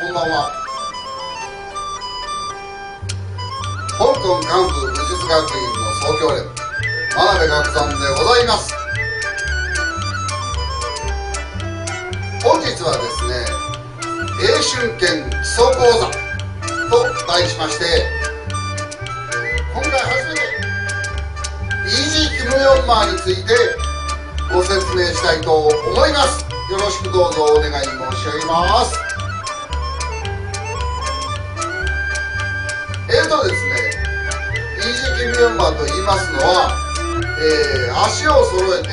こんばんは。香港カンフー武術学院の総教練真鍋岳さんでございます。本日はですね、英春拳基礎講座と題しまして、今回初めてイージーキム・ヨンマーについてご説明したいと思います。よろしくどうぞお願い申し上げます。ですね、イージーキム・ヨンマーと言いますのは、足を揃えて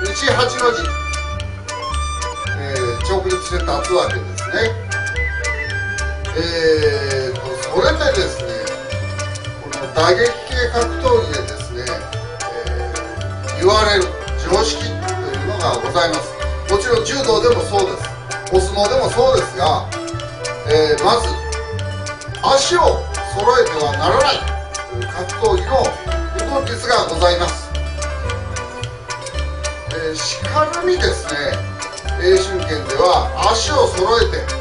内8の字、直立して立つわけですね。それでですね、この打撃系格闘技でですね、言われる常識というのがございます。もちろん柔道でもそうです。お相撲でもそうですが、まず足を揃えてはならないという格闘技の不分律がございます。しかるにですね、英春拳では足を揃えてと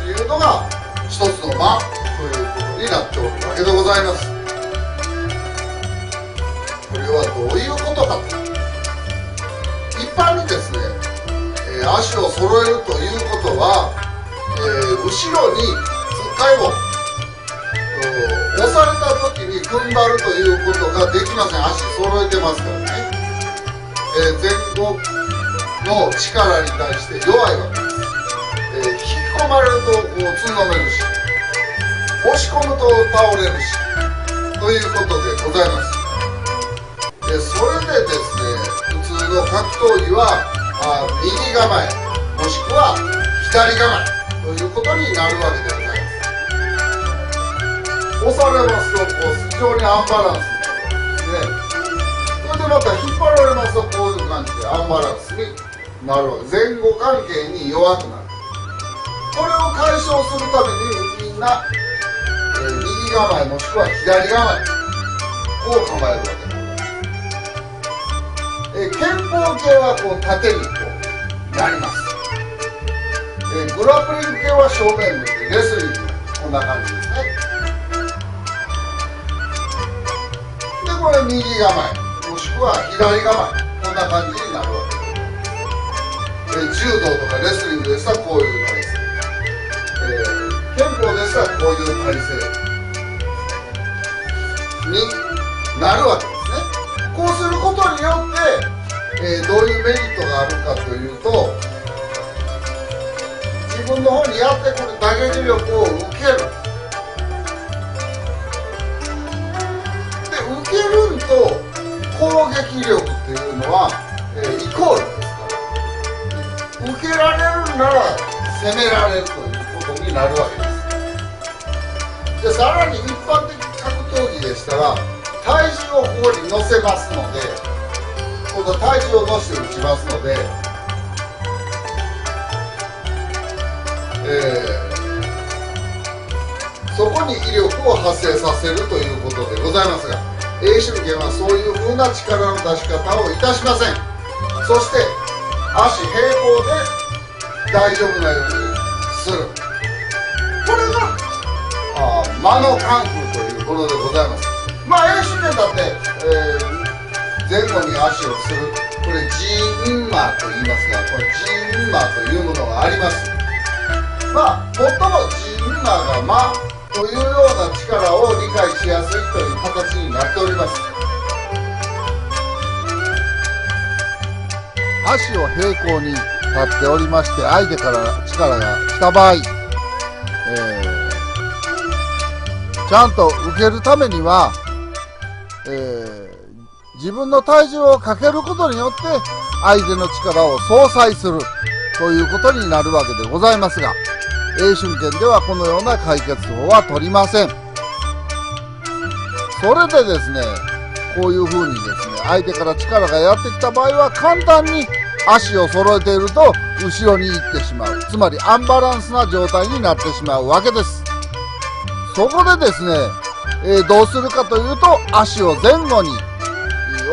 いうのが一つの間ということになっておるわけでございます。これはどういうことかと、一般にですね、足を揃えるということは、後ろにつっかいを押された時に踏ん張るということができません。足揃えてますからね。前後の力に対して弱いわけです。引き込まれるとこうつんのめるし、押し込むと倒れるしということでございます。それでですね、普通の格闘技は右構えもしくは左構えということになるわけでございます。押されますとこう非常にアンバランスになるわけですね。それでまた引っ張られますとこういう感じでアンバランスになるわけです。前後関係に弱くなる。これを解消するためにみんな、右構えもしくは左構えを構えるわけです。拳法系はこう縦にこうなります。グラップリング系は正面向いてレスリングこんな感じですね。でこれ右構えもしくは左構えこんな感じになるわけです。柔道とかレスリングでしたらこういう体勢、拳法でしたらこういう体勢になるわけですね。こうすることによって、どういうメリットがあるかというと、自分の方にやってくる打撃力を受ける。で受けると攻撃力っていうのは、イコールですから、受けられるなら攻められるということになるわけです。でさらに一般的格闘技でしたら体重をここに乗せますので、今度は体重を乗せて打ちますので、そこに威力を発生させるということでございますが、英春拳はそういう風な力の出し方をいたしません。そして足平行で大丈夫なようにする。これが間のカンフーというものでございます。英春拳だって、前後に足をする、これジーンマーと言いますが、これジーンマーというものがあります。最もジーンマーが間というような力を理解しやすいという形になっております。足を平行に立っておりまして、相手から力が来た場合、ちゃんと受けるためには、自分の体重をかけることによって相手の力を相殺するということになるわけでございますが、英春拳ではこのような解決法は取りません。それでですね、こういうふうにですね、相手から力がやってきた場合は簡単に足を揃えていると後ろに行ってしまう、つまりアンバランスな状態になってしまうわけです。そこでですね、どうするかというと、足を前後に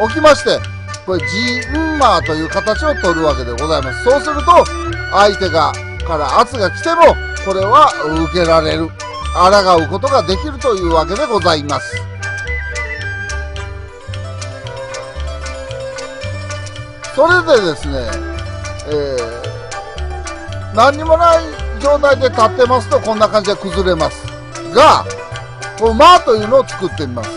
置きまして、これジーンマーという形を取るわけでございます。そうすると相手がから圧が来ても、これは受けられる、抗うことができるというわけでございます。それでですね、何にもない状態で立ってますとこんな感じで崩れますが、この間というのを作ってみます。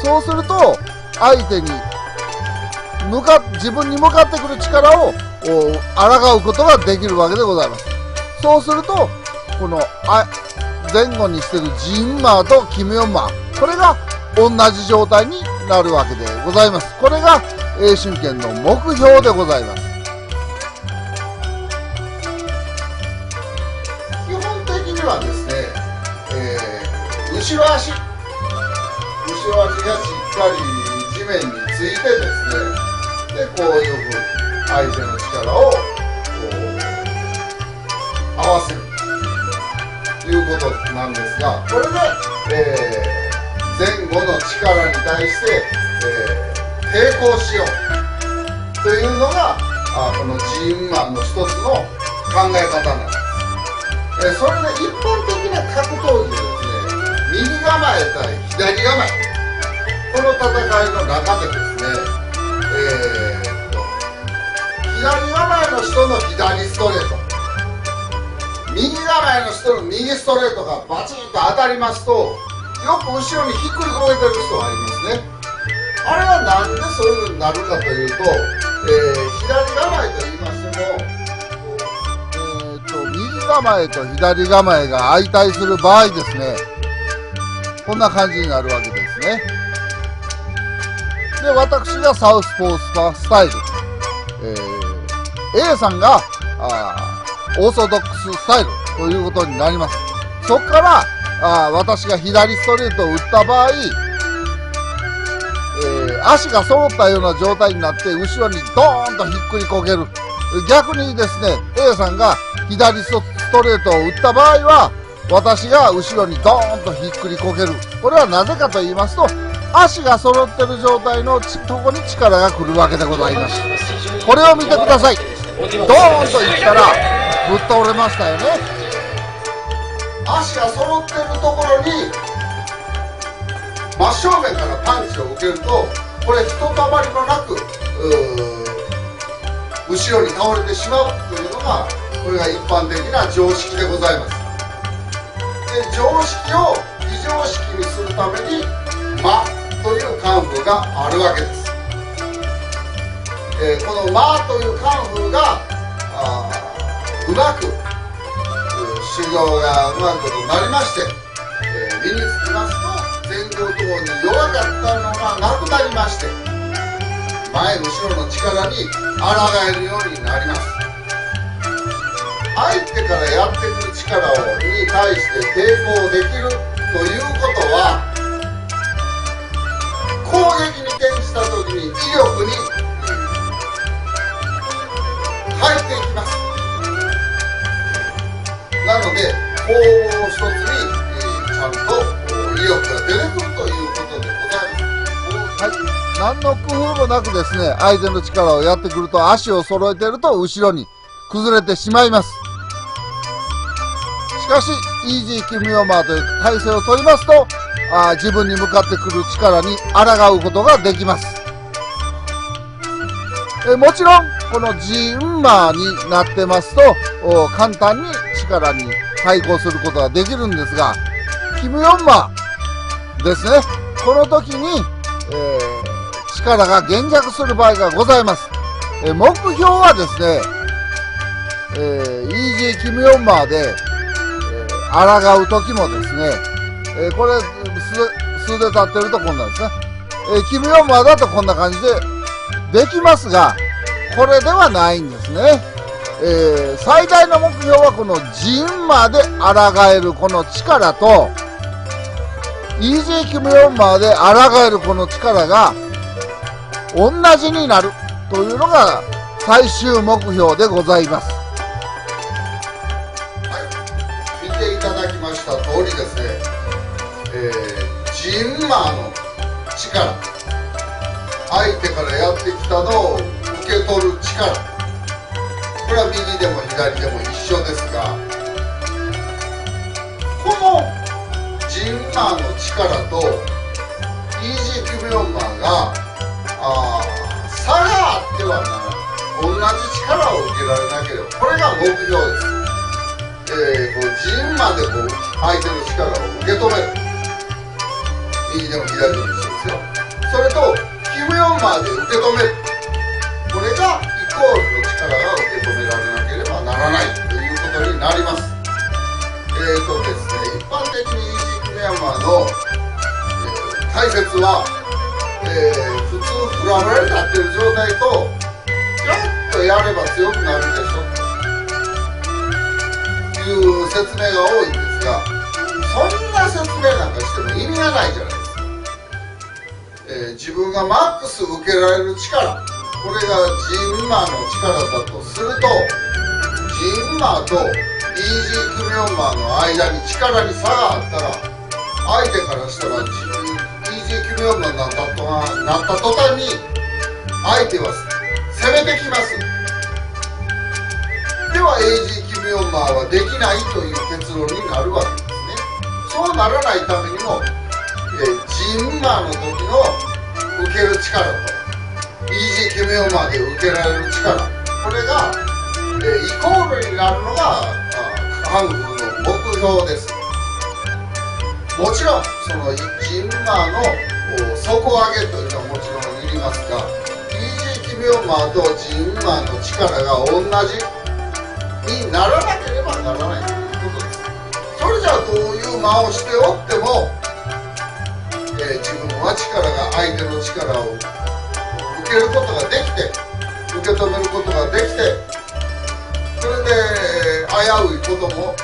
そうすると相手に自分に向かってくる力を抗うことができるわけでございます。そうするとこの前後にしてるジンマーとキムヨンマー、これが同じ状態になるわけでございます。これが英春拳の目標でございます。基本的にはですね、後ろ足がしっかり地面についてですね、でこういうふうに相手の力を合わせるということなんですが、これで、前後の力に対して、抵抗しようというのがこのジーンマンの一つの考え方なんです。それで一般的な格闘技でですね、右構え対左構え、この戦いの中でですね、左構えの人の左ストレート、右構えの人の右ストレートがバチンと当たりますと、よく後ろにひっくりこげてる人がありますね。あれはなんでそういう風になるかというと、左構えと言いましても、右構えと左構えが相対する場合ですね、こんな感じになるわけですね。で、私がサウスポースタイル、A さんがオーソドックススタイルということになります。そこから私が左ストレートを打った場合、足が揃ったような状態になって後ろにドーンとひっくりこげる。逆にですね、 A さんが左ストレートを打った場合は私が後ろにドーンとひっくりこげる。これはなぜかと言いますと、足が揃ってる状態のとこに力が来るわけでございます。これを見てください。ドーンといったらぶっ倒れましたよね。足が揃ってるところに真正面からパンチを受けると、これひとたまりもなく後ろに倒れてしまうというのが、これが一般的な常識でございます。で、常識を非常識にするために間というカンフーがあるわけです。この間というカンフーがうまく修行がうまくなりまして、身につきますと前後等に弱かったのがなくなりまして、前後ろの力に抗えるようになります。相手からやってくる力に対して抵抗できるということは、攻撃に転じた時に威力に入っていきます。なので攻防一つに、ちゃんと威力が出てくるということでございます。はい、何の工夫もなくですね、相手の力をやってくると足を揃えていると後ろに崩れてしまいます。しかしイージーキムヨマーという体勢を取りますと、自分に向かってくる力に抗うことができます。もちろんこのジーンマーになってますと簡単に力に対抗することができるんですが、キムヨンマーですね、この時に、力が減弱する場合がございます。目標はですね、イージーキムヨンマーで、抗う時もですね、これ素で立ってるとこんなんですね、キムヨンマーだとこんな感じでできますが、これではないんですね。最大の目標はこのジンマーで抗えるこの力と、イージーキムヨンマーで抗えるこの力が同じになるというのが最終目標でございます。はい、見ていただきました通りですね、ジンマーの力、相手からやってきたのを受け取る力、これは右でも左でも一緒ですが、このジンマーの力とイージー・キム・ヨンマーが差があってはならない。同じ力を受けられなければ、これが目標です。こうジンマーでこう相手の力を受け止める。右でも左でも一緒ですよ。それとキム・ヨンマーで受け止める。これがイコールの力が受け止められなければならないということになります。ですね、一般的にイージー・キム・ヨンマーの、解説は、普通フラフラになっている状態とちょっとやれば強くなるでしょという説明が多いんですが、そんな説明なんかしても意味がないじゃないですか。自分がマックス受けられる力、これがジンマーの力だとすると、ジンマーとイージー・キム・ヨンマーの間に力に差があったら、相手からしたらイージー・キム・ヨンマーになった途端に相手は攻めてきます。ではイージー・キム・ヨンマーはできないという結論になるわけですね。そうならないためにも、ジンマーの時の受ける力とイージー・キム・ヨンマーで受けられる力、これが、イコールになるのがカンフーの目標です。もちろんそのジンマーの底上げというのはもちろんいりますが、イージー・キム・ヨンマーとジンマーの力が同じにならなければならないということです。それじゃあどういう間をしておっても、自分は相手の力を受けることができて、受け止めることができて、それで危ういことも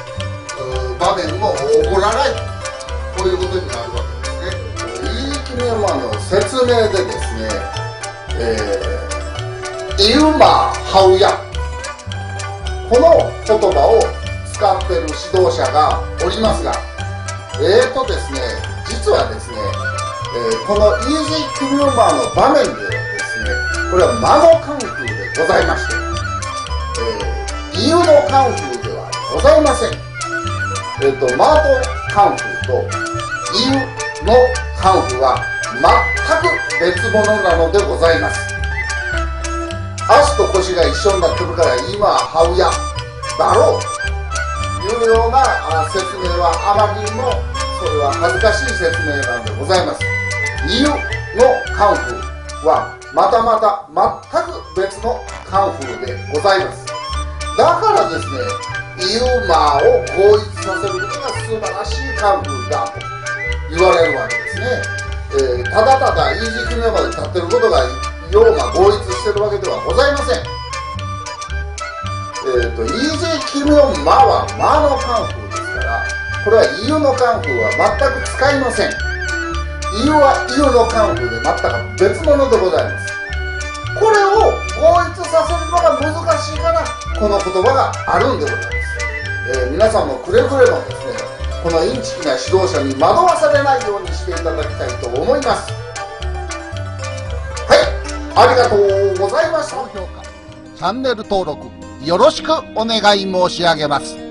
場面も起こらない、こういうことになるわけですね。イージー・キム・ヨンマーの説明でですね、イウマー・ハウヤ、この言葉を使っている指導者がおりますが、ですね、実はですね、このイージー・キム・ヨンマーの場面ではですね、これは間のカンフーでございまして、イウのカンフーではございません。間とカンフーとイウのカンフーは全く別物なのでございます。足と腰が一緒になってるから今はハウヤだろうというような説明はあまりにもそれは恥ずかしい説明なのでございます。イウのカンフーはまた全く別のカンフーでございます。だからですね、イウマーを合一させることが素晴らしいカンフーだと言われるわけですね。ただただイージー・キム・ヨンマーで立ってることがようが合一してるわけではございません。イージー・キム・ヨンマーはマのカンフーですから、これはイウのカンフーは全く使いません。イウはイウのカンフーで全く別物でございます。これを合一させるのが難しいからこの言葉があるんでございます。皆さんもくれぐれもですね、このインチキな指導者に惑わされないようにしていただきたいと思います。はい、ありがとうございました。高評価、チャンネル登録よろしくお願い申し上げます。